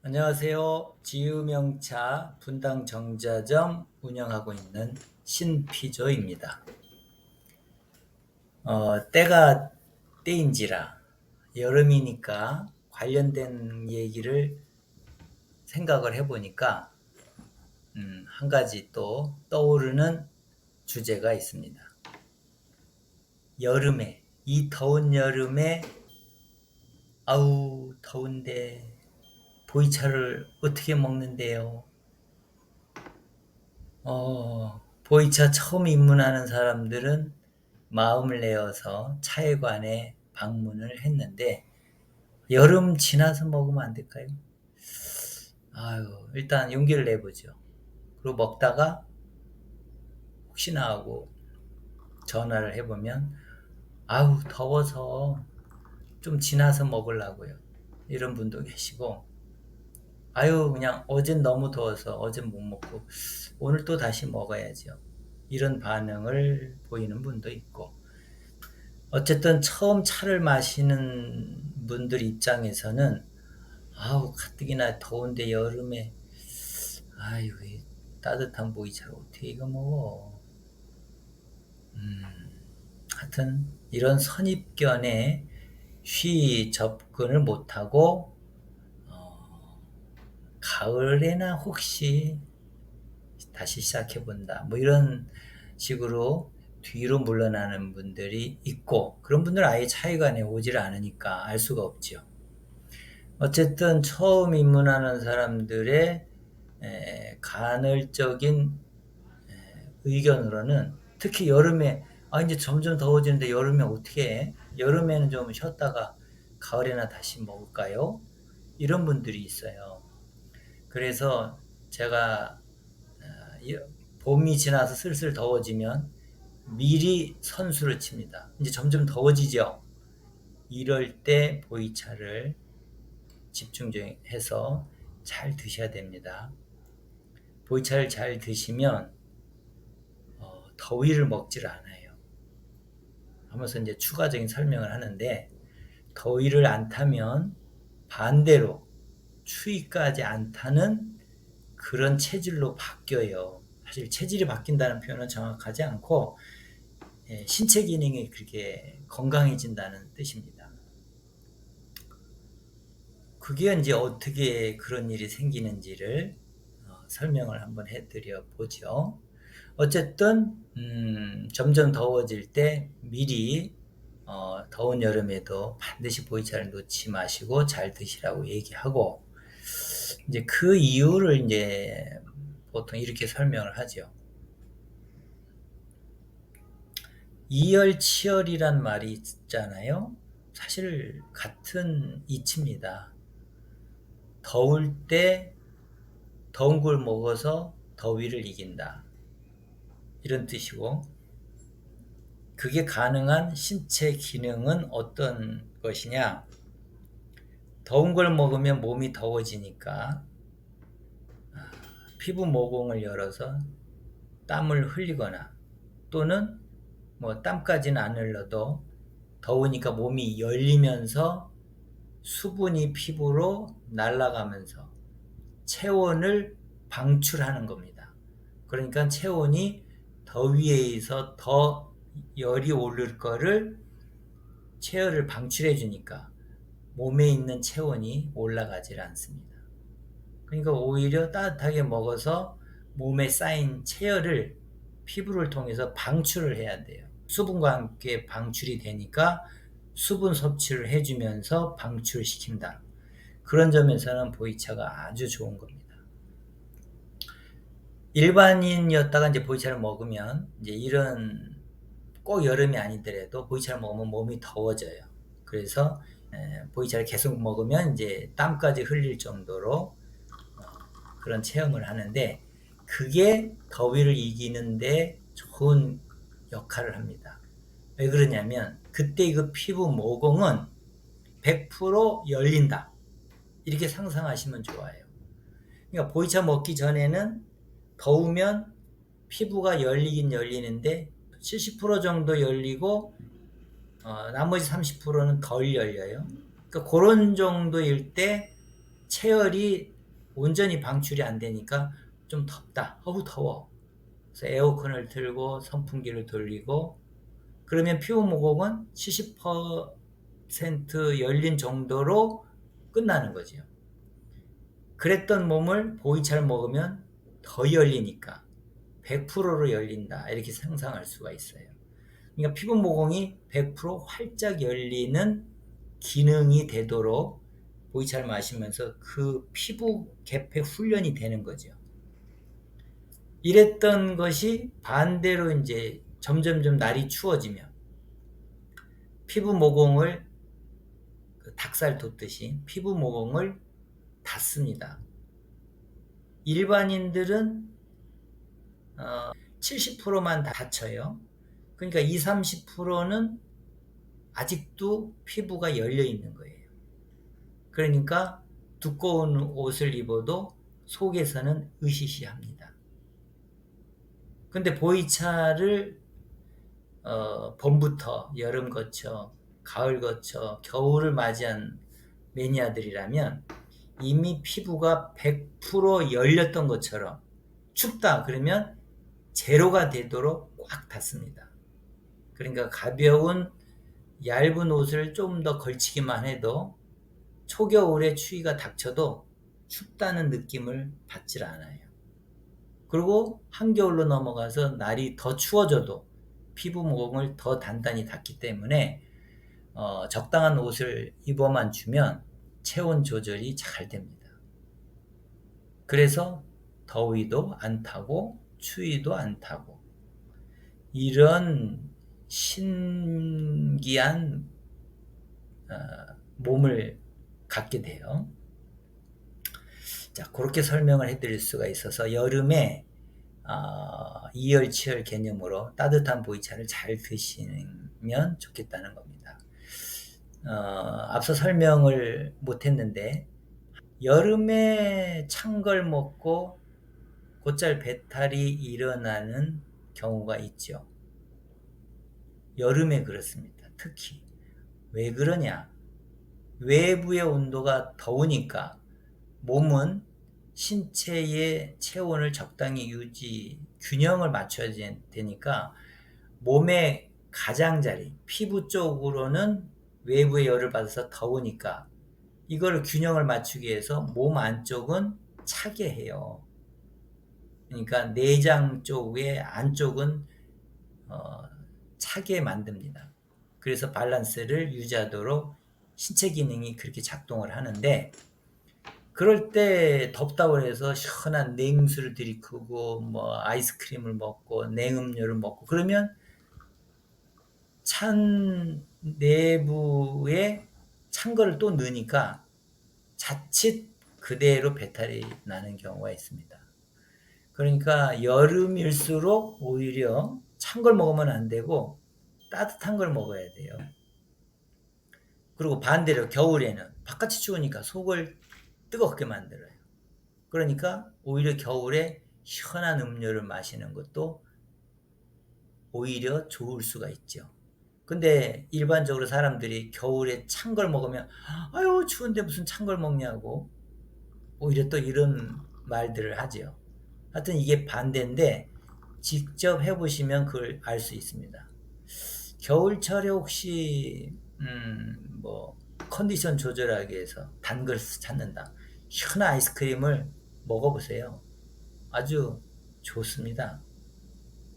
안녕하세요. 지유명차 분당 정자점 운영하고 있는 신피조입니다. 때가 때인지라 여름이니까 관련된 얘기를 생각을 해보니까 한 가지 또 떠오르는 주제가 있습니다. 여름에, 이 더운 여름에 아우 더운데 보이차를 어떻게 먹는데요? 보이차 처음 입문하는 사람들은 마음을 내어서 차에 관해 방문을 했는데 여름 지나서 먹으면 안 될까요? 아유, 일단 용기를 내보죠. 그리고 먹다가 혹시나 하고 전화를 해보면 아우 더워서 좀 지나서 먹으려고요. 이런 분도 계시고 아유 그냥 어젠 너무 더워서 어젠 못 먹고 오늘 또 다시 먹어야죠. 이런 반응을 보이는 분도 있고 어쨌든 처음 차를 마시는 분들 입장에서는 아우 가뜩이나 더운데 여름에 아유 이 따뜻한 보이차를 어떻게 이거 먹어. 하여튼 이런 선입견에 쉬 접근을 못하고 가을에나 혹시 다시 시작해본다 뭐 이런 식으로 뒤로 물러나는 분들이 있고 그런 분들은 아예 차이관에 오질 않으니까 알 수가 없죠. 어쨌든 처음 입문하는 사람들의 간헐적인 의견으로는 특히 여름에 이제 점점 더워지는데 여름에 어떻게 해? 여름에는 좀 쉬었다가 가을에나 다시 먹을까요? 이런 분들이 있어요. 그래서 제가 봄이 지나서 슬슬 더워지면 미리 선수를 칩니다. 이제 점점 더워지죠. 이럴 때 보이차를 집중해서 잘 드셔야 됩니다. 보이차를 잘 드시면 더위를 먹질 않아요. 하면서 이제 추가적인 설명을 하는데 더위를 안 타면 반대로 추위까지 안 타는 그런 체질로 바뀌어요. 사실 체질이 바뀐다는 표현은 정확하지 않고 신체 기능이 그렇게 건강해진다는 뜻입니다. 그게 이제 어떻게 그런 일이 생기는지를 설명을 한번 해드려 보죠. 어쨌든 점점 더워질 때 미리 더운 여름에도 반드시 보이차를 놓지 마시고 잘 드시라고 얘기하고 이제 그 이유를 이제 보통 이렇게 설명을 하죠. 이열치열이란 말이 있잖아요. 사실 같은 이치입니다. 더울 때 더운 걸 먹어서 더위를 이긴다. 이런 뜻이고 그게 가능한 신체 기능은 어떤 것이냐? 더운 걸 먹으면 몸이 더워지니까 피부 모공을 열어서 땀을 흘리거나 또는 뭐 땀까지는 안 흘러도 더우니까 몸이 열리면서 수분이 피부로 날아가면서 체온을 방출하는 겁니다. 그러니까 체온이 더위에 의해서 더 열이 오를 거를 체열을 방출해 주니까 몸에 있는 체온이 올라가질 않습니다. 그러니까 오히려 따뜻하게 먹어서 몸에 쌓인 체열을 피부를 통해서 방출을 해야 돼요. 수분과 함께 방출이 되니까 수분 섭취를 해주면서 방출시킨다. 그런 점에서는 보이차가 아주 좋은 겁니다. 일반인이었다가 이제 보이차를 먹으면 이제 이런 꼭 여름이 아니더라도 보이차를 먹으면 몸이 더워져요. 그래서 보이차를 계속 먹으면 이제 땀까지 흘릴 정도로 그런 체험을 하는데 그게 더위를 이기는데 좋은 역할을 합니다. 왜 그러냐면 그때 그 피부 모공은 100% 열린다. 이렇게 상상하시면 좋아요. 그러니까 보이차 먹기 전에는 더우면 피부가 열리긴 열리는데 70% 정도 열리고 나머지 30%는 덜 열려요. 그러니까 그런 정도일 때 체열이 온전히 방출이 안 되니까 좀 덥다. 어우 더워. 그래서 에어컨을 틀고 선풍기를 돌리고 그러면 피부 모공은 70% 열린 정도로 끝나는 거죠. 그랬던 몸을 보이차를 먹으면 더 열리니까 100%로 열린다. 이렇게 상상할 수가 있어요. 그러니까 피부 모공이 100% 활짝 열리는 기능이 되도록 보이차를 마시면서 그 피부 개폐 훈련이 되는 거죠. 이랬던 것이 반대로 이제 점점점 날이 추워지면 피부 모공을 닭살 돋듯이 피부 모공을 닫습니다. 일반인들은 70%만 닫혀요. 그러니까 20, 30%는 아직도 피부가 열려 있는 거예요. 그러니까 두꺼운 옷을 입어도 속에서는 으시시합니다. 근데 보이차를 봄부터 여름 거쳐 가을 거쳐 겨울을 맞이한 매니아들이라면 이미 피부가 100% 열렸던 것처럼 춥다 그러면 제로가 되도록 꽉 닫습니다. 그러니까 가벼운 얇은 옷을 좀 더 걸치기만 해도 초겨울에 추위가 닥쳐도 춥다는 느낌을 받질 않아요. 그리고 한겨울로 넘어가서 날이 더 추워져도 피부 모공을 더 단단히 닫기 때문에 적당한 옷을 입어만 주면 체온 조절이 잘 됩니다. 그래서 더위도 안 타고 추위도 안 타고 이런 신기한 몸을 갖게 돼요. 자, 그렇게 설명을 해드릴 수가 있어서 여름에 이열치열 개념으로 따뜻한 보이차를 잘 드시면 좋겠다는 겁니다. 앞서 설명을 못했는데 여름에 찬 걸 먹고 곧잘 배탈이 일어나는 경우가 있죠. 여름에 그렇습니다. 특히 왜 그러냐? 외부의 온도가 더우니까 몸은 신체의 체온을 적당히 균형을 맞춰야 되니까 몸의 가장자리, 피부 쪽으로는 외부의 열을 받아서 더우니까 이걸 균형을 맞추기 위해서 몸 안쪽은 차게 해요. 그러니까 내장 쪽의 안쪽은 차게 만듭니다. 그래서 밸런스를 유지하도록 신체 기능이 그렇게 작동을 하는데 그럴 때 덥다고 해서 시원한 냉수를 들이크고 뭐 아이스크림을 먹고 냉음료를 먹고 그러면 찬 내부에 찬 거를 또 넣으니까 자칫 그대로 배탈이 나는 경우가 있습니다. 그러니까 여름일수록 오히려 찬 걸 먹으면 안 되고 따뜻한 걸 먹어야 돼요. 그리고 반대로 겨울에는 바깥이 추우니까 속을 뜨겁게 만들어요. 그러니까 오히려 겨울에 시원한 음료를 마시는 것도 오히려 좋을 수가 있죠. 근데 일반적으로 사람들이 겨울에 찬 걸 먹으면 아유 추운데 무슨 찬 걸 먹냐고 오히려 또 이런 말들을 하죠. 하여튼 이게 반대인데 직접 해보시면 그걸 알 수 있습니다. 겨울철에 혹시 뭐 컨디션 조절하기 위해서 단 걸 찾는다. 시원한 아이스크림을 먹어보세요. 아주 좋습니다.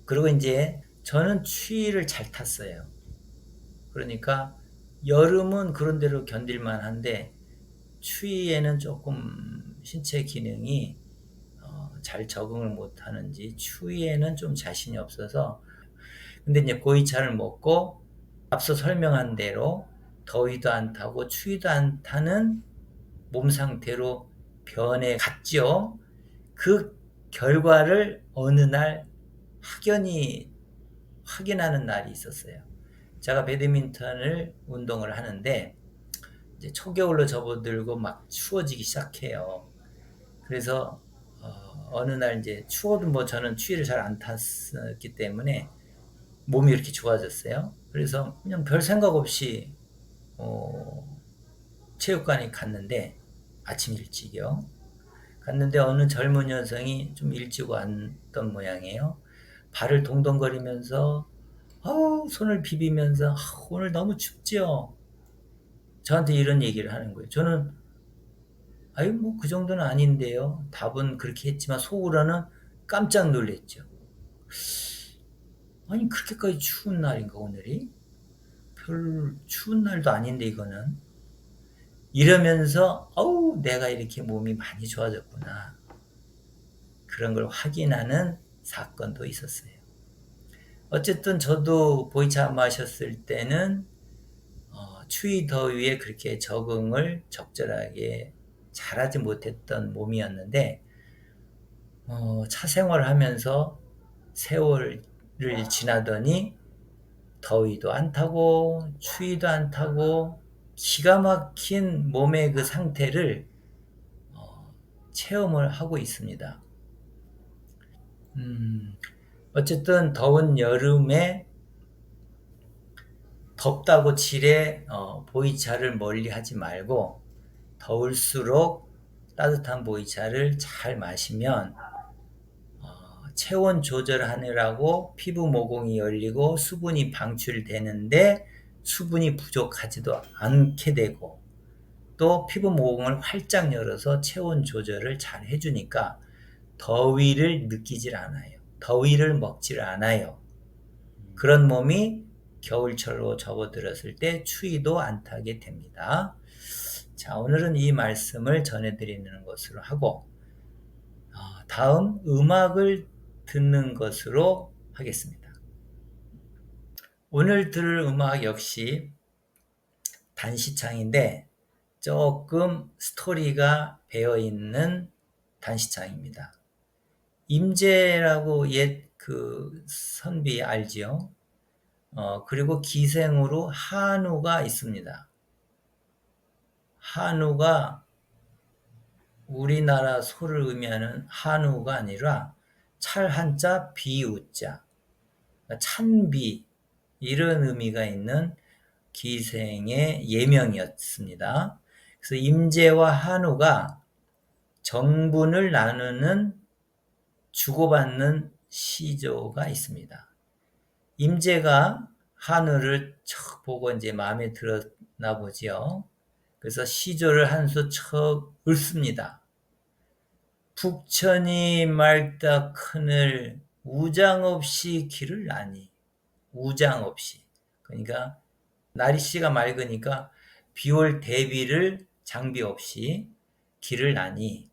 그리고 이제 저는 추위를 잘 탔어요. 그러니까 여름은 그런 대로 견딜만 한데 추위에는 조금 신체 기능이 잘 적응을 못하는지 추위에는 좀 자신이 없어서 근데 이제 보이차를 먹고 앞서 설명한 대로 더위도 안 타고 추위도 안 타는 몸 상태로 변해 갔죠. 그 결과를 어느 날 확인하는 날이 있었어요. 제가 배드민턴을 운동을 하는데 이제 초겨울로 접어들고 막 추워지기 시작해요. 그래서 어느 날 이제 추워도 뭐 저는 추위를 잘 안 탔기 때문에 몸이 이렇게 좋아졌어요. 그래서 그냥 별 생각 없이 체육관에 갔는데 아침 일찍이요. 갔는데 어느 젊은 여성이 좀 일찍 왔던 모양이에요. 발을 동동거리면서 손을 비비면서 오늘 너무 춥지요. 저한테 이런 얘기를 하는 거예요. 저는 아유 뭐 그 정도는 아닌데요. 답은 그렇게 했지만 속으로는 깜짝 놀랐죠. 아니 그렇게까지 추운 날인가 오늘이? 별 추운 날도 아닌데 이거는. 이러면서 내가 이렇게 몸이 많이 좋아졌구나. 그런 걸 확인하는 사건도 있었어요. 어쨌든 저도 보이차 마셨을 때는 추위 더위에 그렇게 적응을 적절하게 잘하지 못했던 몸이었는데 차 생활을 하면서 세월을 지나더니 더위도 안 타고 추위도 안 타고 기가 막힌 몸의 그 상태를 체험을 하고 있습니다. 어쨌든 더운 여름에 덥다고 칠해 보이차를 멀리 하지 말고 더울수록 따뜻한 보이차를 잘 마시면 체온 조절하느라고 피부 모공이 열리고 수분이 방출되는데 수분이 부족하지도 않게 되고 또 피부 모공을 활짝 열어서 체온 조절을 잘 해주니까 더위를 느끼질 않아요. 더위를 먹질 않아요. 그런 몸이 겨울철로 접어들었을 때 추위도 안 타게 됩니다. 자, 오늘은 이 말씀을 전해드리는 것으로 하고 다음 음악을 듣는 것으로 하겠습니다. 오늘 들을 음악 역시 단시창인데 조금 스토리가 배어있는 단시창입니다. 임재라고 옛 그 선비 알지요? 그리고 기생으로 한우가 있습니다. 한우가 우리나라 소를 의미하는 한우가 아니라 찰 한자 비우자 찬비 이런 의미가 있는 기생의 예명이었습니다. 그래서 임재와 한우가 정분을 나누는 주고받는 시조가 있습니다. 임재가 한우를 척 보고 이제 마음에 들었나 보지요. 그래서 시조를 한 수 척 읊습니다. 북천이 맑다 크늘 우장 없이 길을 나니. 우장 없이. 그러니까 날씨가 맑으니까 비올 대비를 장비 없이 길을 나니.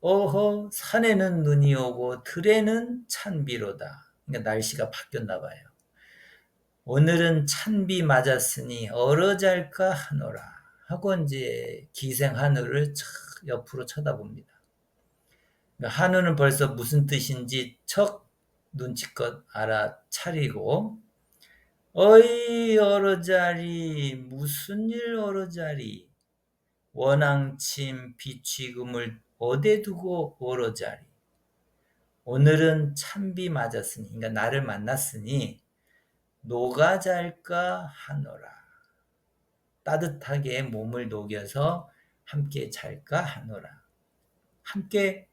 어허 산에는 눈이 오고 들에는 찬비로다. 그러니까 날씨가 바뀌었나 봐요. 오늘은 찬비 맞았으니 얼어잘까 하노라 하고 이제 기생 한우를 옆으로 쳐다봅니다. 그러니까 한우는 벌써 무슨 뜻인지 척 눈치껏 알아차리고 어이 얼어자리 무슨 일 얼어자리 원앙침 비취금을 어디 두고 얼어자리 오늘은 찬비 맞았으니 그러니까 나를 만났으니 녹아 잘까 하노라 따뜻하게 몸을 녹여서 함께 잘까 하노라 함께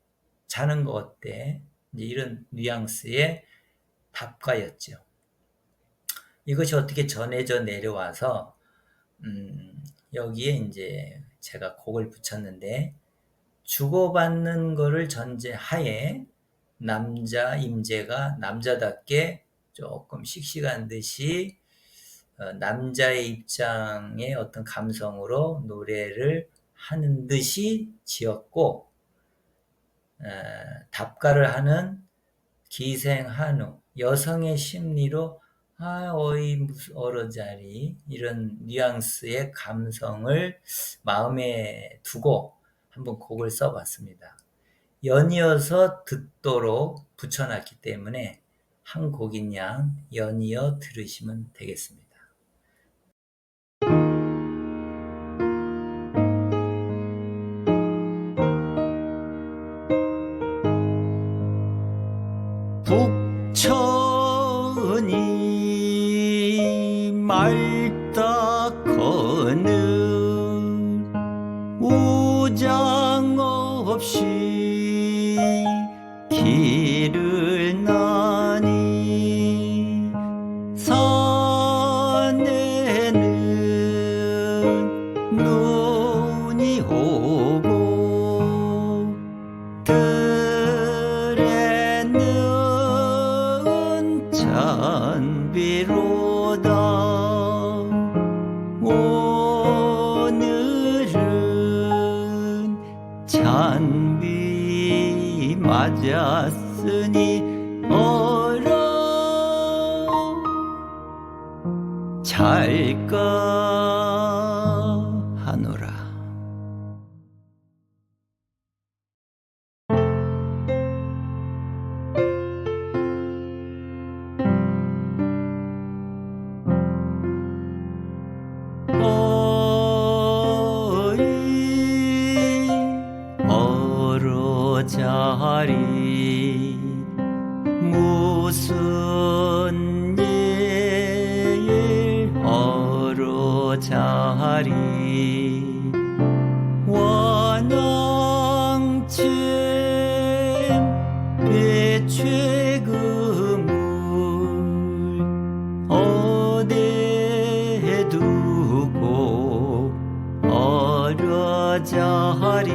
자는 거 어때? 이제 이런 뉘앙스의 답가였죠. 이것이 어떻게 전해져 내려와서 여기에 이제 제가 곡을 붙였는데 주고받는 거를 전제하에 남자 임재가 남자답게 조금 씩씩한 듯이 남자의 입장의 어떤 감성으로 노래를 하는 듯이 지었고 답가를 하는 기생한우 여성의 심리로 어이 무슨 얼어자리 이런 뉘앙스의 감성을 마음에 두고 한번 곡을 써봤습니다. 연이어서 듣도록 붙여놨기 때문에 한 곡인 양 연이어 들으시면 되겠습니다. 북천이 맑다 거늘 우자 없이 길을 나니 산에는 눈이 오고 들에는 찬비로다. 오늘은 찬비 맞았으니 어라 잘까 하노라. 자리 무슨 일 어로 자리 원앙침 배최금을 어디에 두고 어려 자리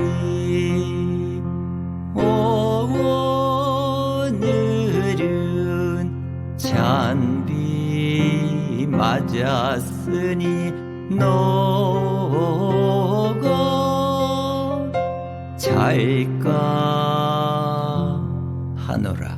오늘은 찬비 맞았으니 너가 잘까 하노라.